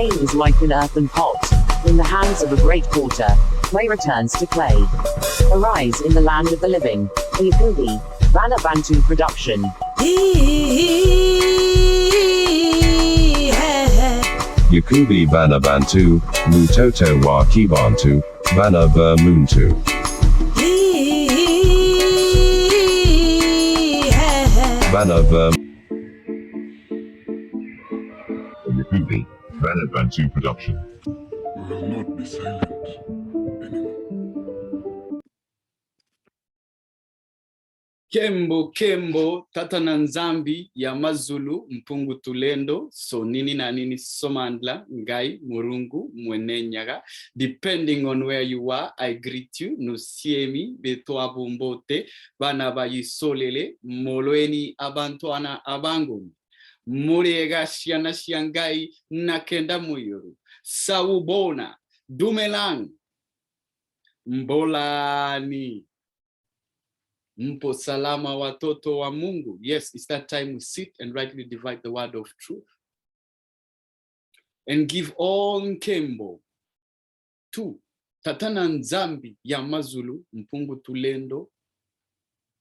Clay is like an earthen pot, in the hands of a great potter. Clay returns to clay. Arise in the land of the living. Yakubi, Bana Bantu production. Yakubi Bana Bantu, Mutoto wa Kibantu, Bana Ver Muntu. Bana Ver Yakubi, Bana Bantu production. We will not be silent anymore. Kembo tata na nzambi ya mazulu mpungu tulendo so nini na nini somandla ngai murungu mwenenyaga. Depending on where you are, I greet you. Nusiemi beto abumbote bana bayisolele moloeni abantuana abangu murega shiana shiangai nakenda muyoru sawubona dumelang mbolani mpo salama watoto wa Mungu. Yes, it's that time we sit and rightly divide the word of truth and give all nkembo to tatana nzambi ya mazulu mpungu tulendo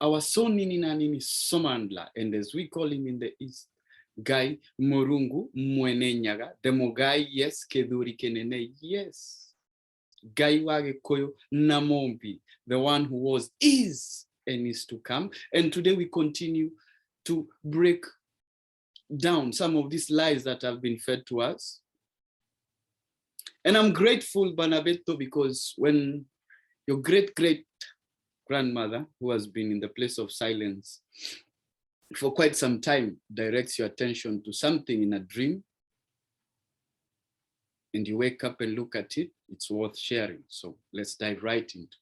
our son nini na nini somandla, and as we call him in the east, Gai Murungu Mwenenyaga, Demogai, yes, Keduri Kenene, yes. Gai Wage Koyo Namombi, the one who was, is, and is to come. And today we continue to break down some of these lies that have been fed to us. And I'm grateful, Banabeto, because when your great-great-grandmother, who has been in the place of silence for quite some time, directs your attention to something in a dream, and you wake up and look at it, it's worth sharing. So let's dive right into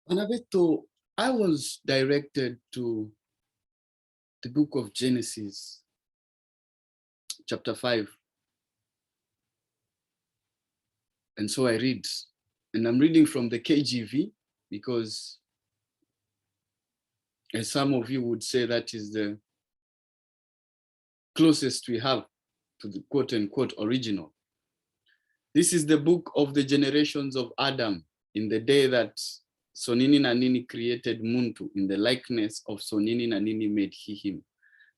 it. Banabeto, I was directed to the book of Genesis, chapter 5. And so I read, and I'm reading from the KJV because, as some of you would say, that is the closest we have to the quote unquote original. This is the book of the generations of Adam in the day that Sonini Nanini created Muntu, in the likeness of Sonini Nanini made he him.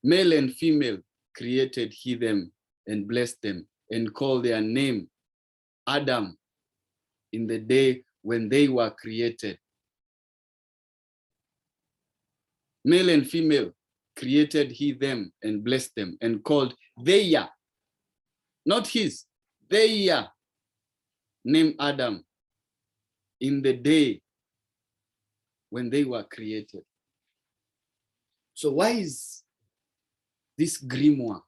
Male and female created he them and blessed them and called their name Adam in the day when they were created. Male and female created he them and blessed them and called their, not his, their name Adam in the day when they were created. So why is this grimoire,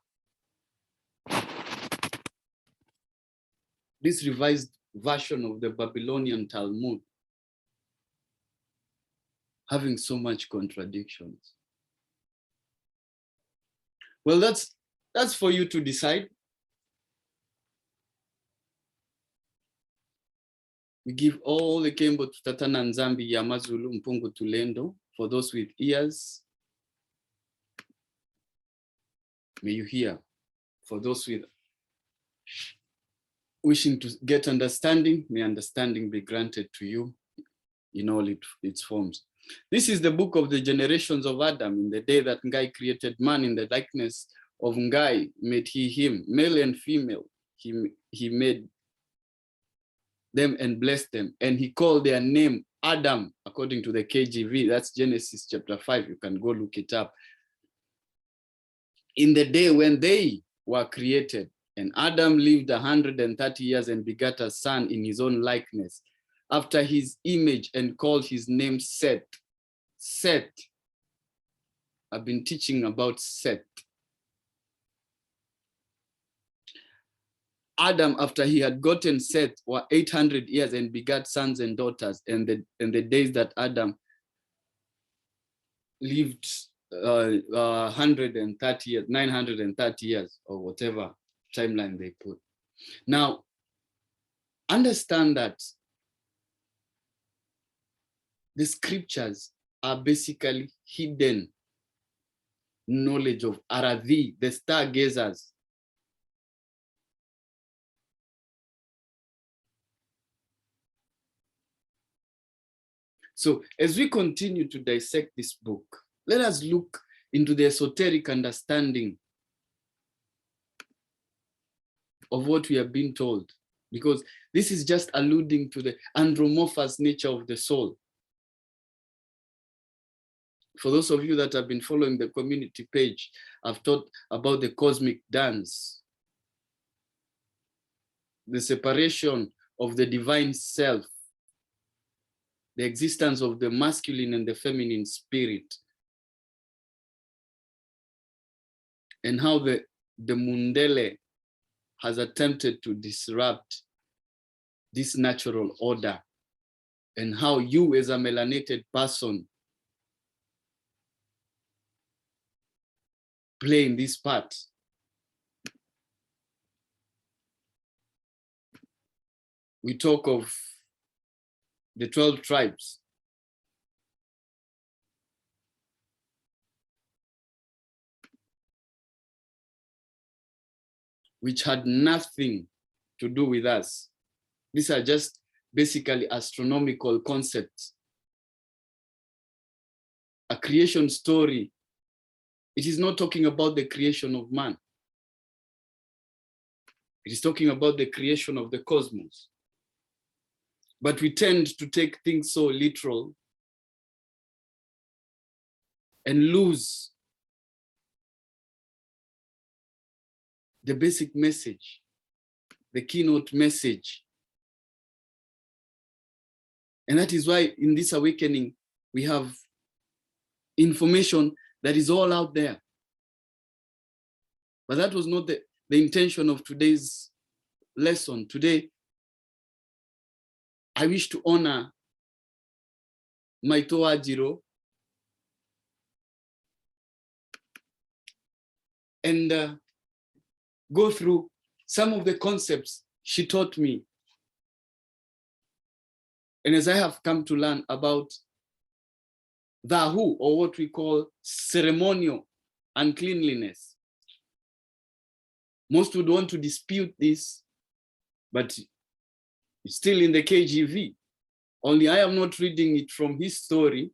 this revised version of the Babylonian Talmud, having so much contradictions? Well, that's for you to decide. We give all the Kembo to Tatana Nzambi Yamazulu Mpungu Tulendo. For those with ears, may you hear. For those with wishing to get understanding, may understanding be granted to you in all its forms. This is the book of the generations of Adam. In the day that Ngai created man, in the likeness of Ngai made he him, male and female, he made them and blessed them, and he called their name Adam, according to the KJV. That's Genesis chapter 5. You can go look it up. In the day when they were created, and Adam lived 130 years and begat a son in his own likeness, after his image, and called his name Seth. Seth. I've been teaching about Seth. Adam, after he had gotten Seth, were 800 years and begat sons and daughters. And the days that Adam lived 130 years, 930 years, or whatever timeline they put. Now, understand that the scriptures are basically hidden knowledge of Arathi, the stargazers. So as we continue to dissect this book, let us look into the esoteric understanding of what we have been told, because this is just alluding to the andromorphous nature of the soul. For those of you that have been following the community page, I've taught about the cosmic dance, the separation of the divine self, the existence of the masculine and the feminine spirit, and how the Mundele has attempted to disrupt this natural order, and how you as a melanated person play in this part. We talk of the 12 tribes. Which had nothing to do with us. These are just basically astronomical concepts. A creation story, it is not talking about the creation of man. It is talking about the creation of the cosmos. But we tend to take things so literal and lose the basic message, the keynote message. And that is why in this awakening, we have information that is all out there. But that was not the intention of today's lesson. Today, I wish to honor Maito Ajiro and go through some of the concepts she taught me. And as I have come to learn about Dahu, or what we call ceremonial uncleanliness. Most would want to dispute this, but it's still in the KJV. Only I am not reading it from his story.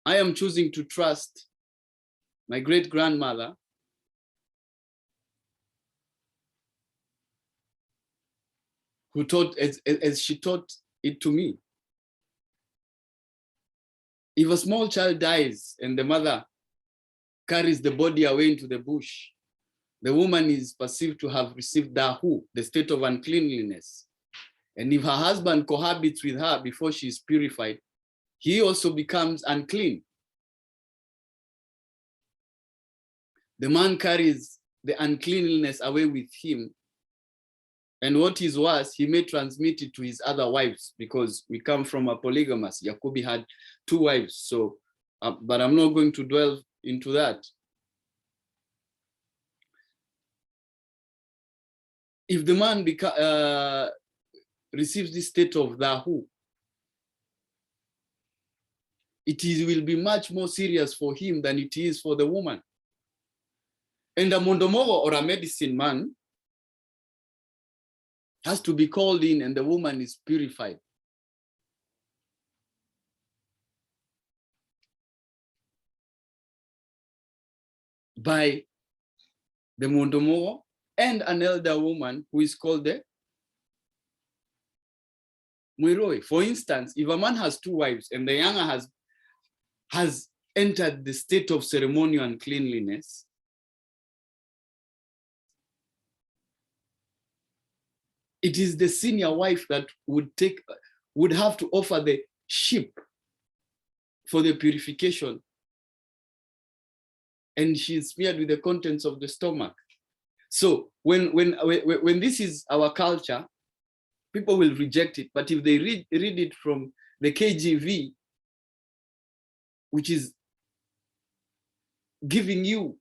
I am choosing to trust my great-grandmother, who taught as she taught it to me. If a small child dies and the mother carries the body away into the bush, the woman is perceived to have received dahu, the state of uncleanliness. And if her husband cohabits with her before she is purified, he also becomes unclean. The man carries the uncleanliness away with him. And what is worse, he may transmit it to his other wives, because we come from a polygamous. Yakubi had 2 wives, so, but I'm not going to dwell into that. If the man receives this state of dahu, it will be much more serious for him than it is for the woman. And a mondomogo, or a medicine man, has to be called in, and the woman is purified. By the mondomogo and an elder woman who is called the Mwiroi. For instance, if a man has 2 wives and the younger has entered the state of ceremonial uncleanliness, it is the senior wife that would have to offer the sheep for the purification, and she is smeared with the contents of the stomach. So when this is our culture, people will reject it. But if they read it from the KJV, which is giving you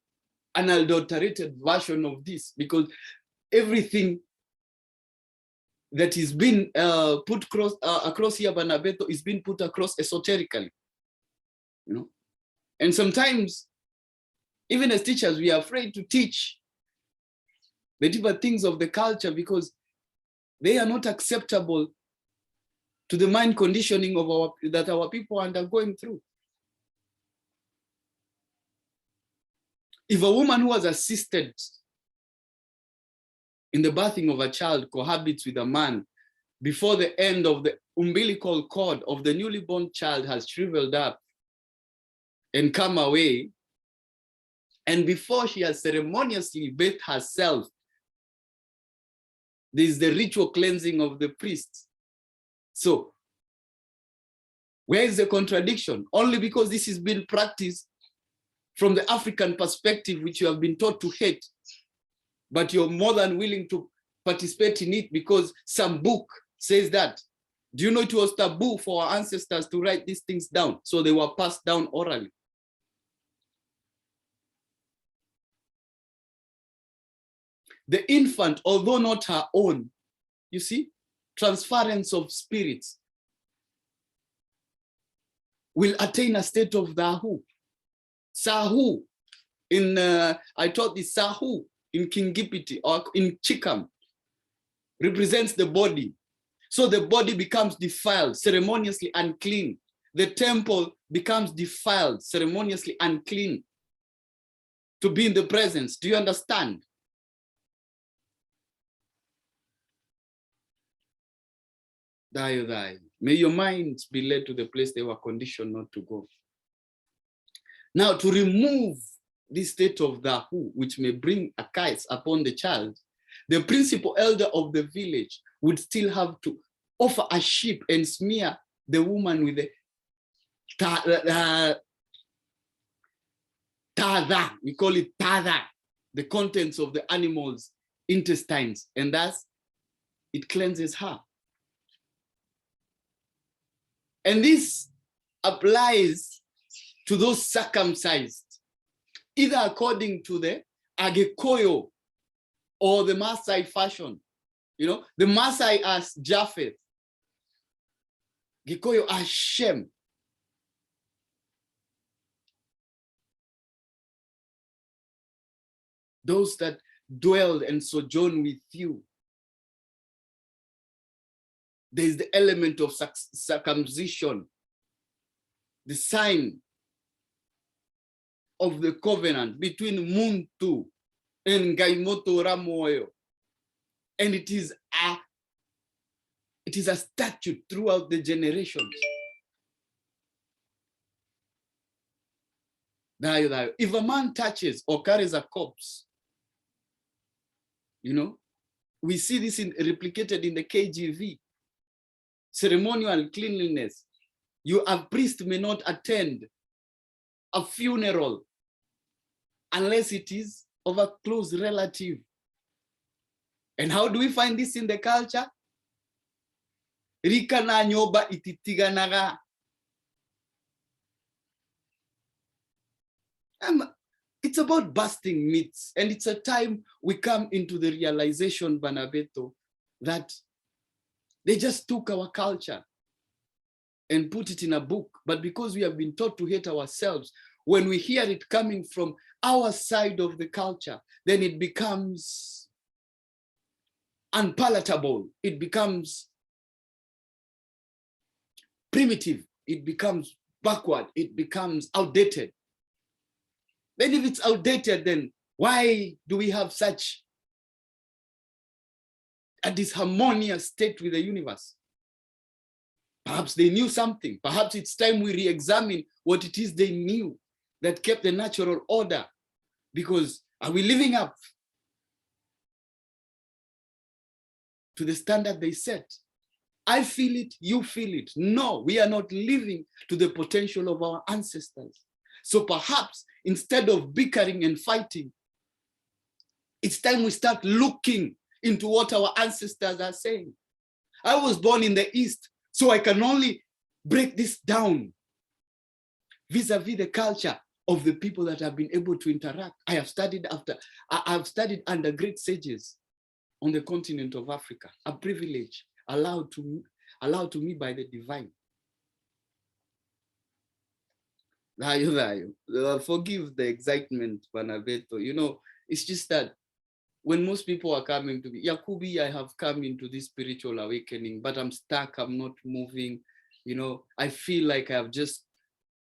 an adulterated version of this, because everything that is being put across here Banabeto is being put across esoterically. You know, And sometimes, even as teachers, we are afraid to teach the deeper things of the culture because they are not acceptable to the mind conditioning of that our people are undergoing through. If a woman who was assisted in the birthing of a child cohabits with a man before the end of the umbilical cord of the newly born child has shriveled up and come away, and before she has ceremoniously bathed herself, there is the ritual cleansing of the priest. So, where is the contradiction? Only because this has been practiced from the African perspective, which you have been taught to hate, but you're more than willing to participate in it because some book says that. Do you know it was taboo for our ancestors to write these things down? So they were passed down orally. The infant, although not her own, you see, transference of spirits will attain a state of Dahu. Sahu, I taught this Sahu in Kingipiti or in Chikam, represents the body. So the body becomes defiled, ceremoniously unclean. The temple becomes defiled, ceremoniously unclean to be in the presence. Do you understand? May your minds be led to the place they were conditioned not to go. Now, to remove this state of Dahu, which may bring a curse upon the child, the principal elder of the village would still have to offer a sheep and smear the woman with the tada, we call it tada, the contents of the animal's intestines, and thus it cleanses her. And this applies to those circumcised, either according to the Agekoyo or the Maasai fashion. You know, the Maasai as Japheth, Gikoyo as Shem. Those that dwelled and sojourn with you. There's the element of circumcision, the sign of the covenant between Muntu and Gaimoto Ramoyo. And it is a statute throughout the generations. If a man touches or carries a corpse, you know, we see this replicated in the KJV. Ceremonial cleanliness. A priest may not attend a funeral unless it is of a close relative. And how do we find this in the culture? Rika na nyoba ititiganaga. It's about busting myths, and it's a time we come into the realization, Banabeto, that they just took our culture and put it in a book. But because we have been taught to hate ourselves, when we hear it coming from our side of the culture, then it becomes unpalatable. It becomes primitive. It becomes backward. It becomes outdated. Then if it's outdated, then why do we have such a disharmonious state with the universe? Perhaps they knew something. Perhaps it's time we re-examine what it is they knew that kept the natural order. Because are we living up to the standard they set? I feel it, you feel it. No, we are not living to the potential of our ancestors. So perhaps instead of bickering and fighting, it's time we start looking into what our ancestors are saying. I was born in the East, so I can only break this down vis-a-vis the culture of the people that have been able to interact. I've studied under great sages on the continent of Africa, a privilege allowed to me by the divine. Forgive the excitement, Banabeto. You know, it's just that when most people are coming to me, Yakubi, I have come into this spiritual awakening, but I'm stuck, I'm not moving. You know, I feel like I've just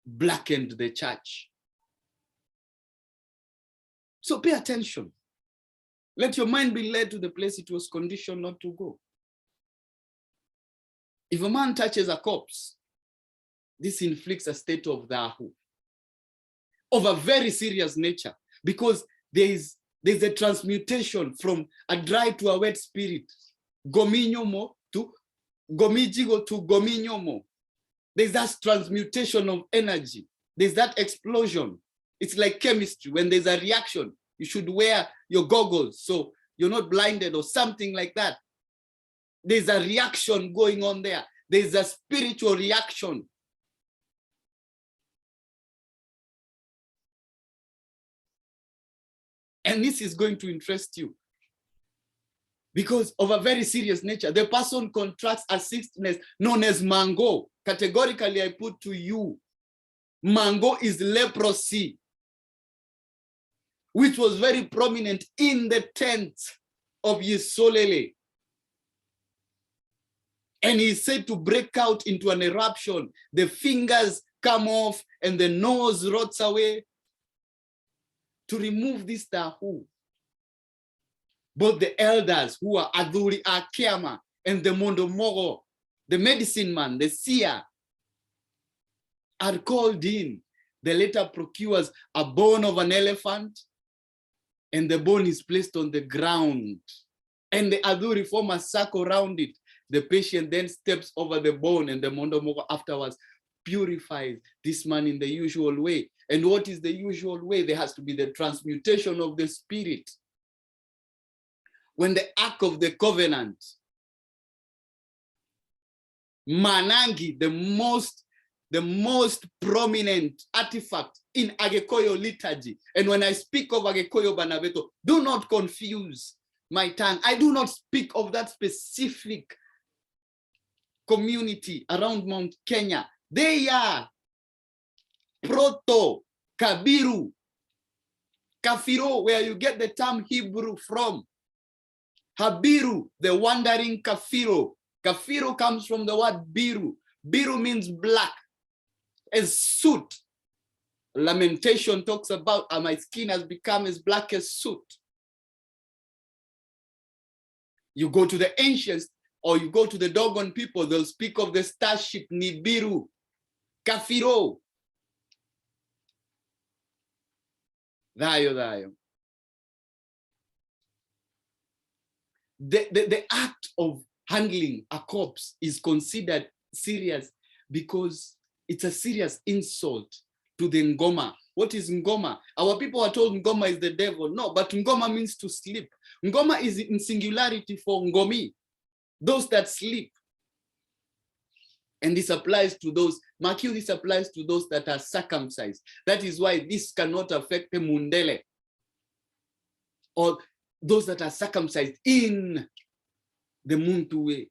blackened the church. So pay attention. Let your mind be led to the place it was conditioned not to go. If a man touches a corpse, this inflicts a state of dahu, of a very serious nature, because there's a transmutation from a dry to a wet spirit. Gominyomo to gomijigo to gominyomo. There's that transmutation of energy. There's that explosion. It's like chemistry. When there's a reaction, you should wear your goggles so you're not blinded or something like that. There's a reaction going on there. There's a spiritual reaction. And this is going to interest you because of a very serious nature. The person contracts a sickness known as mango. Categorically, I put to you, mango is leprosy, which was very prominent in the tent of Yisolele. And he's said to break out into an eruption. The fingers come off and the nose rots away. To remove this tahu, both the elders who are Adhuri Akiama and the Mondomogo, the medicine man, the seer, are called in. The latter procures a bone of an elephant, and the bone is placed on the ground. And the Adhuri form a circle around it. The patient then steps over the bone, and the Mondomogo afterwards purifies this man in the usual way. And what is the usual way? There has to be the transmutation of the spirit. When the Ark of the Covenant, Manangi, the most prominent artifact in Agekoyo liturgy. And when I speak of Agekoyo Banabeto, do not confuse my tongue. I do not speak of that specific community around Mount Kenya. They are Proto, Kabiru, Kafiro, where you get the term Hebrew from. Habiru, the wandering Kafiro. Kafiro comes from the word Biru. Biru means black. As soot. Lamentation talks about my skin has become as black as soot. You go to the ancients or you go to the Dogon people, they'll speak of the starship Nibiru, Kafiro. Dayo. The act of handling a corpse is considered serious because it's a serious insult to the Ngoma. What is Ngoma? Our people are told Ngoma is the devil. No, but Ngoma means to sleep. Ngoma is in singularity for Ngomi, those that sleep. And this applies to those, Makyu, this applies to those that are circumcised. That is why this cannot affect the Mundele or those that are circumcised in the Muntu way,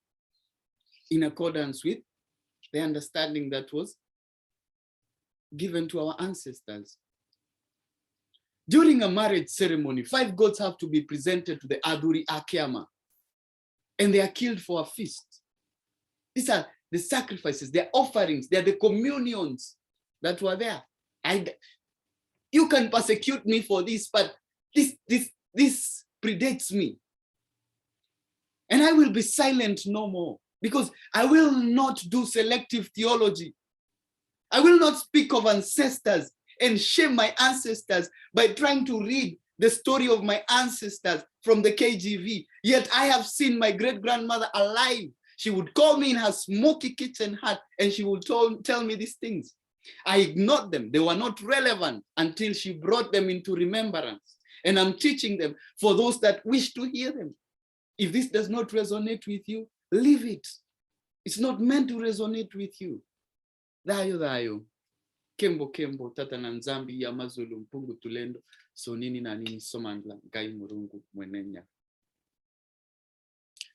in accordance with the understanding that was given to our ancestors. During a marriage ceremony, 5 goats have to be presented to the Adhuri Akiama, and they are killed for a feast. These are the sacrifices, their offerings, they're the communions that were there. You can persecute me for this, but this predates me. And I will be silent no more, because I will not do selective theology. I will not speak of ancestors and shame my ancestors by trying to read the story of my ancestors from the KJV. Yet I have seen my great-grandmother alive. She would call me in her smoky kitchen hut and she would tell me these things. I ignored them. They were not relevant until she brought them into remembrance. And I'm teaching them for those that wish to hear them. If this does not resonate with you, leave it. It's not meant to resonate with you. Dayo. Kembo, tata na nzambi ya mazulu mpungu tulendo, sonini na nini somandla, gai murungu mwenenya.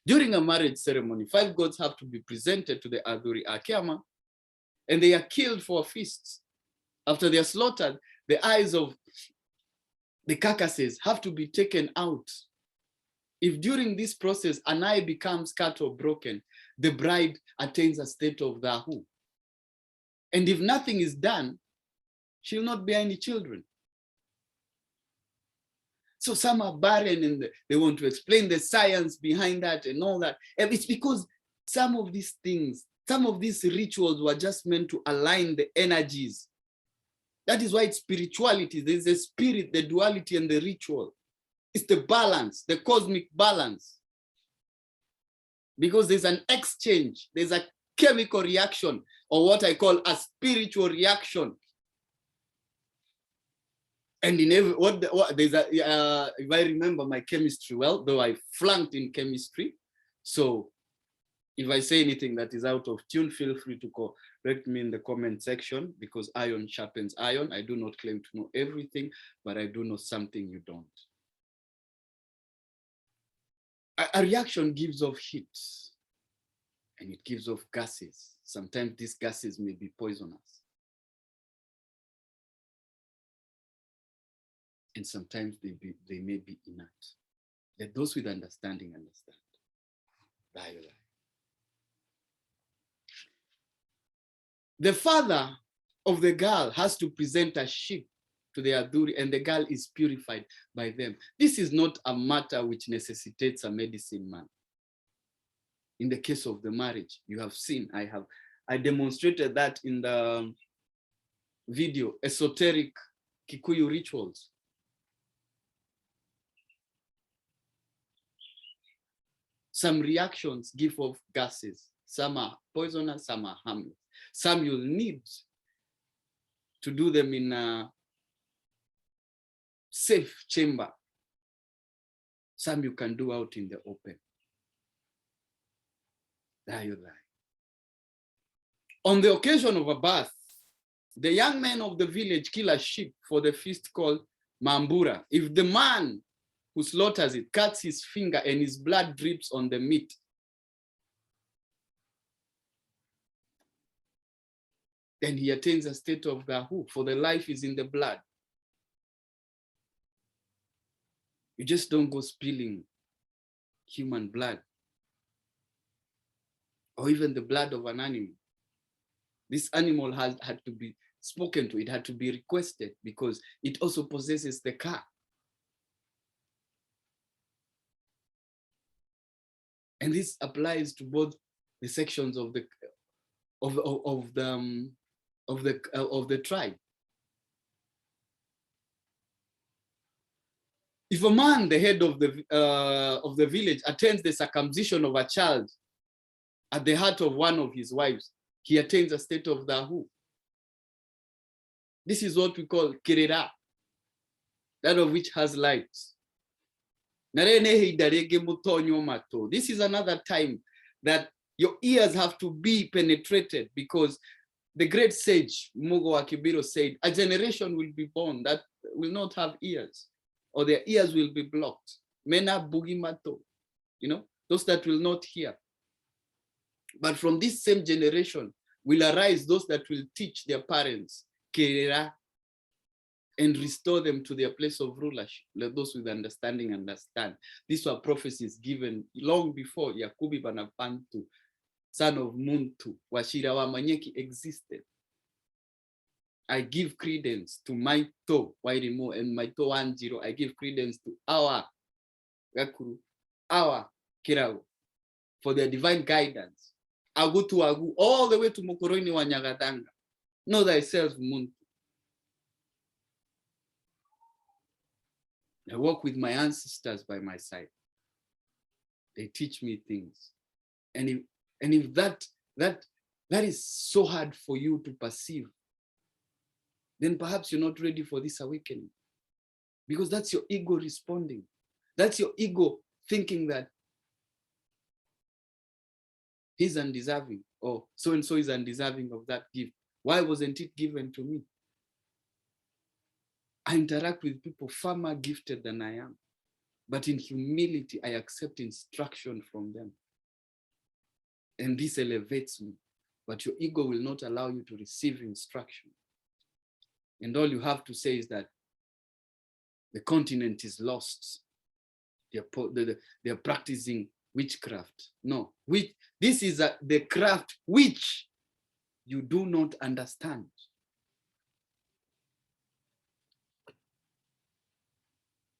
During a marriage ceremony, 5 goats have to be presented to the Adhuri Akiama, and they are killed for feasts. After they are slaughtered, the eyes of the carcasses have to be taken out. If during this process an eye becomes cut or broken, the bride attains a state of dahu. And if nothing is done, she'll not bear any children. So some are barren and they want to explain the science behind that and all that. And it's because some of these things, some of these rituals were just meant to align the energies. That is why it's spirituality. There's the spirit, the duality, and the ritual. It's the balance, the cosmic balance. Because there's an exchange, there's a chemical reaction, or what I call a spiritual reaction. And in every there's a if I remember my chemistry well, though I flunked in chemistry, so if I say anything that is out of tune, feel free to correct me in the comment section, because iron sharpens iron. I do not claim to know everything, but I do know something you don't. A reaction gives off heat, and it gives off gases. Sometimes these gases may be poisonous. And sometimes they may be inert. Let those with understanding understand. The father of the girl has to present a sheep to the aduri, and the girl is purified by them. This is not a matter which necessitates a medicine man. In the case of the marriage, you have seen, I demonstrated that in the video, Esoteric Kikuyu Rituals. Some reactions give off gases. Some are poisonous, some are harmless. Some you'll need to do them in a safe chamber. Some you can do out in the open. There you lie. On the occasion of a birth, the young men of the village kill a sheep for the feast called Mambura. If the man who slaughters it cuts his finger and his blood drips on the meat, then he attains a state of dahu, for the life is in the blood. You just don't go spilling human blood or even the blood of an animal. This animal had to be spoken to, it had to be requested, because it also possesses the ka. And this applies to both the sections of the tribe. If a man, the head of the village, attends the circumcision of a child at the heart of one of his wives, he attains a state of dahu. This is what we call kirera, that of which has light. This is another time that your ears have to be penetrated, because the great sage Mugo Akibiro said, a generation will be born that will not have ears, or their ears will be blocked. Mena bugimato, those that will not hear. But from this same generation will arise those that will teach their parents kerera and restore them to their place of rulership. Let those with understanding understand. These were prophecies given long before Yakubi Banapantu, son of Muntu, Washira wa Manyeki, existed. I give credence to my to Wairimo and my to 10. I give credence to our Gakuru, our Kirao, for their divine guidance. Agu to Agu, all the way to Mokoroni Wanyagatanga. Know thyself, Muntu. I walk with my ancestors by my side. They teach me things. And if that is so hard for you to perceive, then perhaps you're not ready for this awakening. Because that's your ego responding. That's your ego thinking that he's undeserving, or so-and-so is undeserving of that gift. Why wasn't it given to me? I interact with people far more gifted than I am. But in humility, I accept instruction from them. And this elevates me. But your ego will not allow you to receive instruction. And all you have to say is that the continent is lost. They're practicing witchcraft. No, this is the craft which you do not understand.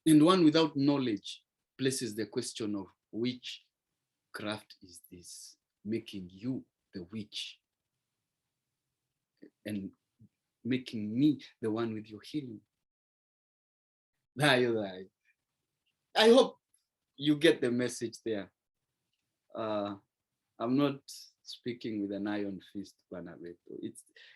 And one without knowledge places the question of which craft is this, making you the witch and making me the one with your healing. I hope you get the message there. I'm not speaking with an iron fist, Banabeto.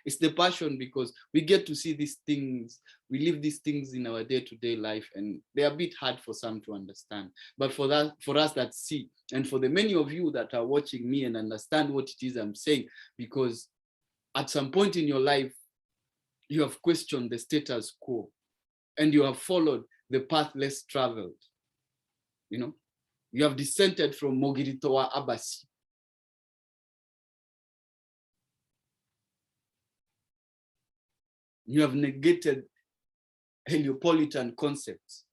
It's the passion, because we get to see these things, we live these things in our day-to-day life, and they're a bit hard for some to understand. But for us that see, and for the many of you that are watching me and understand what it is I'm saying, because at some point in your life, you have questioned the status quo and you have followed the path less traveled. You know, you have dissented from Mogiritoa Abasi. You have negated Heliopolitan concepts.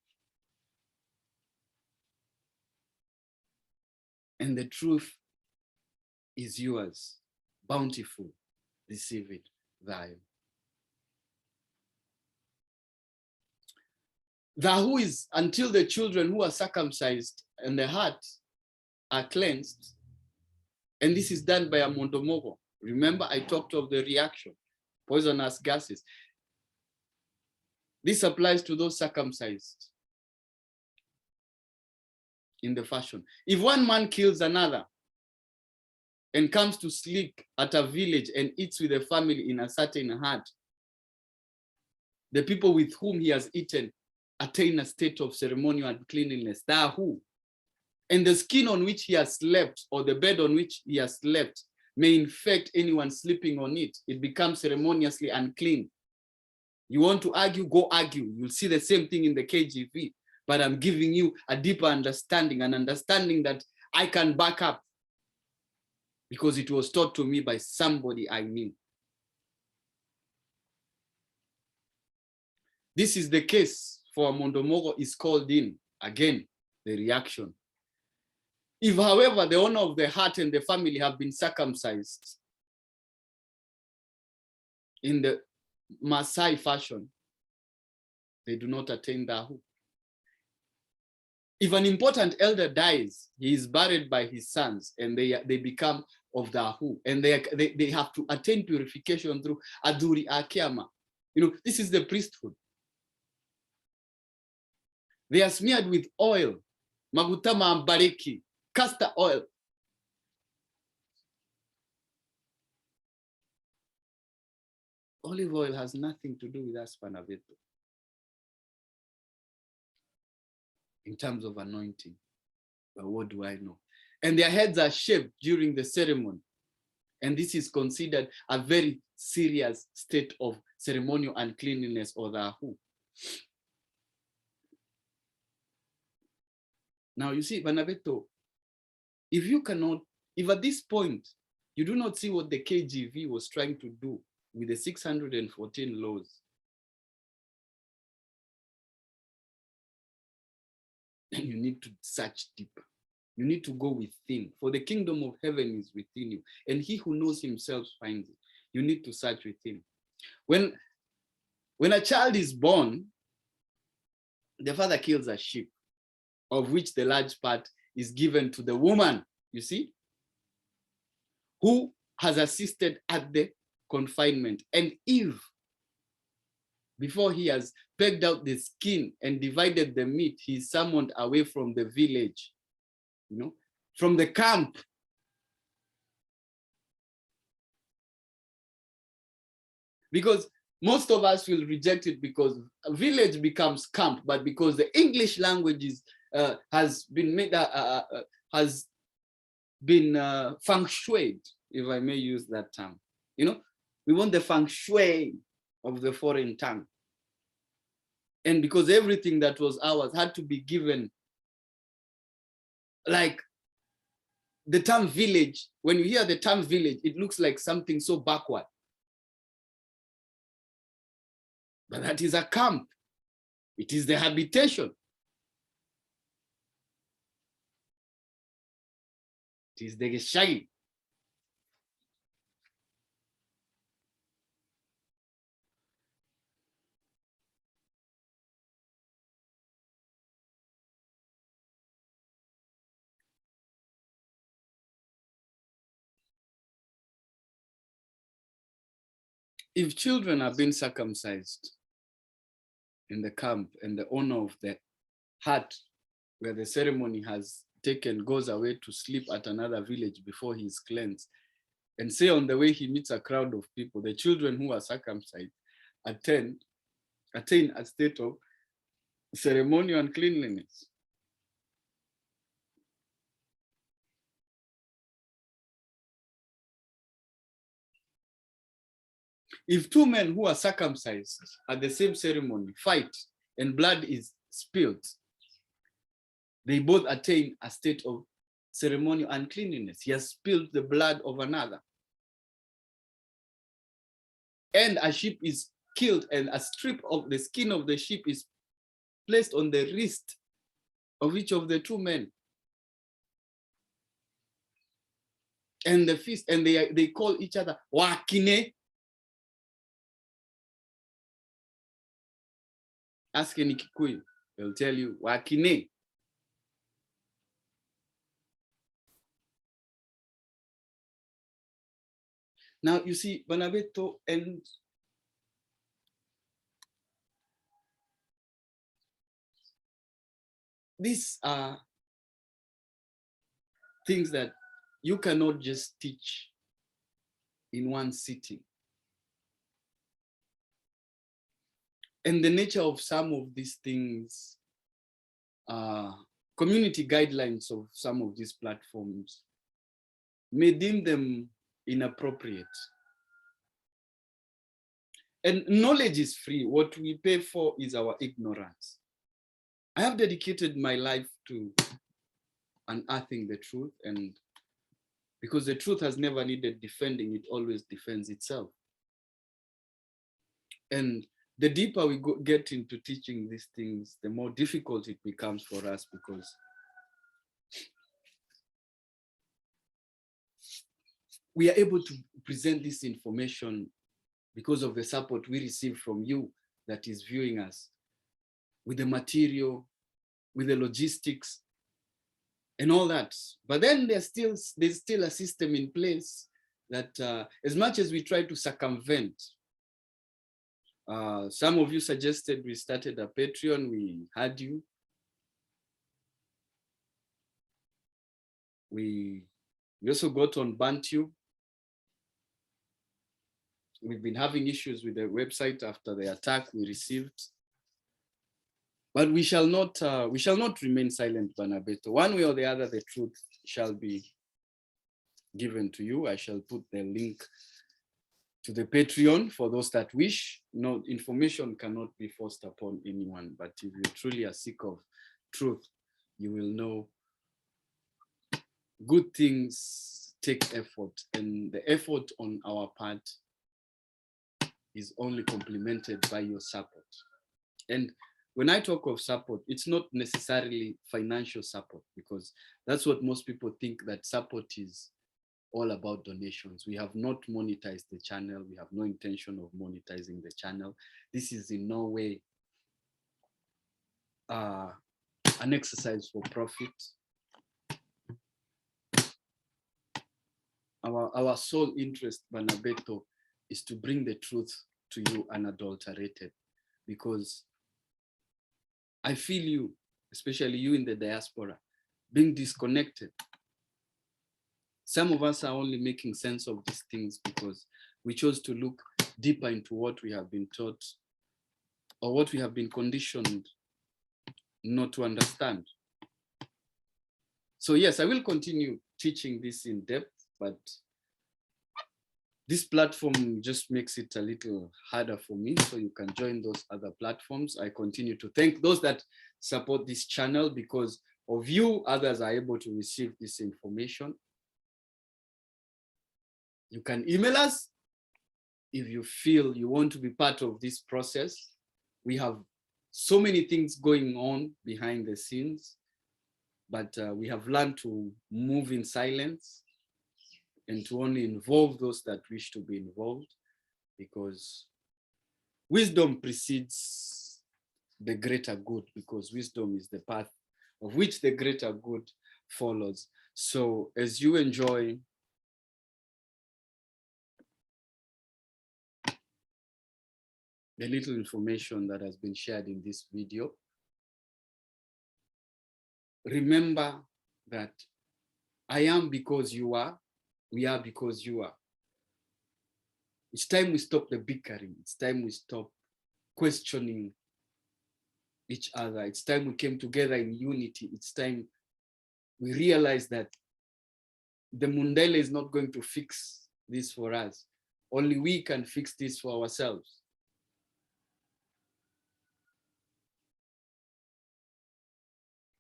And the truth is yours, bountiful, receive it, thine. The who is until the children who are circumcised and the heart are cleansed. And this is done by a mondomogo. Remember, I talked of the reaction, poisonous gases. This applies to those circumcised in the fashion. If one man kills another and comes to sleep at a village and eats with a family in a certain hut, the people with whom he has eaten attain a state of ceremonial uncleanliness. Who? And the skin on which he has slept, or the bed on which he has slept, may infect anyone sleeping on it. It becomes ceremoniously unclean. You want to argue, go argue. You'll see the same thing in the KJV. But I'm giving you a deeper understanding, an understanding that I can back up, because it was taught to me by somebody I knew. This is the case for a mondomogo is called in. Again, the reaction. If, however, the owner of the hut and the family have been circumcised in the Maasai fashion, they do not attain Dahu. If an important elder dies, he is buried by his sons, and they become of Dahu, and they have to attain purification through Aduri Akiama. You know, this is the priesthood. They are smeared with oil, magutama ambareki, castor oil. Olive oil has nothing to do with us, Panaveto, in terms of anointing. But what do I know? And their heads are shaved during the ceremony. And this is considered a very serious state of ceremonial uncleanliness, or the who. Now you see, Panaveto, if at this point you do not see what the KJV was trying to do with the 614 laws, you need to search deeper. You need to go within, for the kingdom of heaven is within you, and he who knows himself finds it. You need to search within. When a child is born, the father kills a sheep, of which the large part is given to the woman, you see, who has assisted at the confinement. And if, before he has pegged out the skin and divided the meat, he is summoned away from the village, you know, from the camp. Because most of us will reject it because a village becomes camp, but because the English language is has been made has been feng shuied, if I may use that term. You know, we want the feng shui of the foreign tongue, and because everything that was ours had to be given, like the term village. When you hear the term village, it looks like something so backward. But that is a camp. It is the habitation. It is the Geshai. If children are being circumcised in the camp and the owner of the hut where the ceremony has taken goes away to sleep at another village before he is cleansed, and say on the way he meets a crowd of people, the children who are circumcised attain a state of ceremonial uncleanliness. If two men who are circumcised at the same ceremony fight and blood is spilled, they both attain a state of ceremonial uncleanliness. He has spilled the blood of another. And a sheep is killed and a strip of the skin of the sheep is placed on the wrist of each of the two men. And the feast, and they call each other Wakine. Ask any Kikuyu, they'll tell you Wakine. Now you see, Banabeto, and these are things that you cannot just teach in one sitting. And the nature of some of these things, community guidelines of some of these platforms may deem them inappropriate. And knowledge is free. What we pay for is our ignorance. I have dedicated my life to unearthing the truth, and because the truth has never needed defending, it always defends itself. And the deeper we get into teaching these things, the more difficult it becomes for us, because we are able to present this information because of the support we receive from you that is viewing us, with the material, with the logistics, and all that. But then there's still a system in place that as much as we try to circumvent, some of you suggested we started a Patreon, we had you. We also got on Bantu. We've been having issues with the website after the attack we received. But we shall not remain silent, Banabeto. One way or the other, the truth shall be given to you. I shall put the link to the Patreon for those that wish. No, information cannot be forced upon anyone, but if you truly are sick of truth, you will know good things take effort, and the effort on our part is only complemented by your support. And when I talk of support, it's not necessarily financial support, because that's what most people think, that support is all about donations. We have not monetized the channel. We have no intention of monetizing the channel. This is in no way an exercise for profit. Our sole interest, Banabeto, is to bring the truth to you unadulterated, because I feel you, especially you in the diaspora, being disconnected. Some of us are only making sense of these things because we chose to look deeper into what we have been taught or what we have been conditioned not to understand. So yes, I will continue teaching this in depth, but this platform just makes it a little harder for me, so you can join those other platforms. I continue to thank those that support this channel. Because of you, others are able to receive this information. You can email us if you feel you want to be part of this process. We have so many things going on behind the scenes, but we have learned to move in silence and to only involve those that wish to be involved, because wisdom precedes the greater good, because wisdom is the path of which the greater good follows. So as you enjoy the little information that has been shared in this video, remember that I am because you are, we are because you are. It's time we stop the bickering. It's time we stop questioning each other. It's time we came together in unity. It's time we realize that the Mundele is not going to fix this for us. Only we can fix this for ourselves.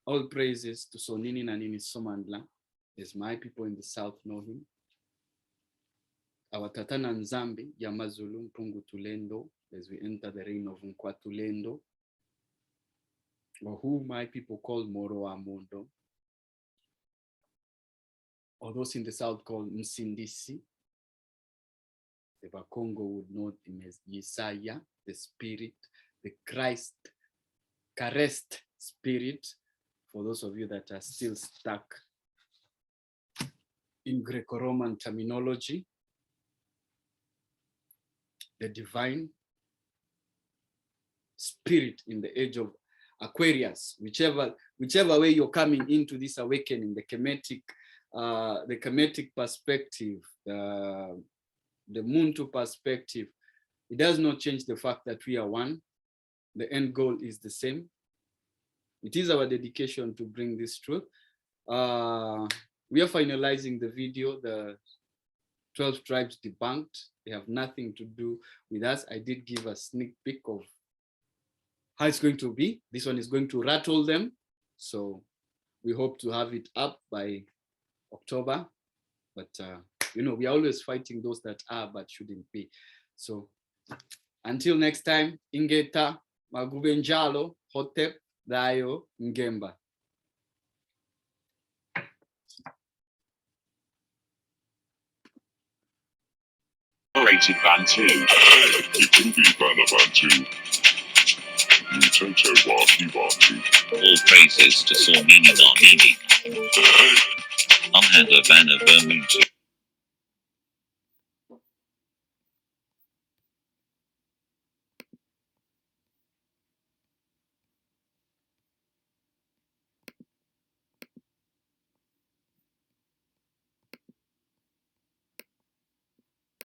All praises to Sonini Nanini Somandla, as my people in the south know him. Our Tatana Nzambi, Yamazulu Mpungu Tulendo, as we enter the reign of Nkwatulendo, or who my people call Moro Amondo, or those in the south call Msindisi. The Bakongo would know him as Yesaya, the spirit, the Christ caressed spirit, for those of you that are still stuck in Greco-Roman terminology. The divine spirit in the age of Aquarius, whichever way you're coming into this awakening, the Kemetic perspective, the Muntu perspective, it does not change the fact that we are one. The end goal is the same. It is our dedication to bring this truth. We are finalizing the video, the 12 tribes debunked. They have nothing to do with us. I did give a sneak peek of how it's going to be. This one is going to rattle them. So we hope to have it up by October. But, we are always fighting those that are but shouldn't be. So until next time, Ingeta, Magubenjalo, Hotep, Dayo, Ngemba. Rated Bantu. Ikubi Bana Bantu. Mutoto Waki Waki. All praises to Sornini Narnini. Unhanda Bana Bermuntu.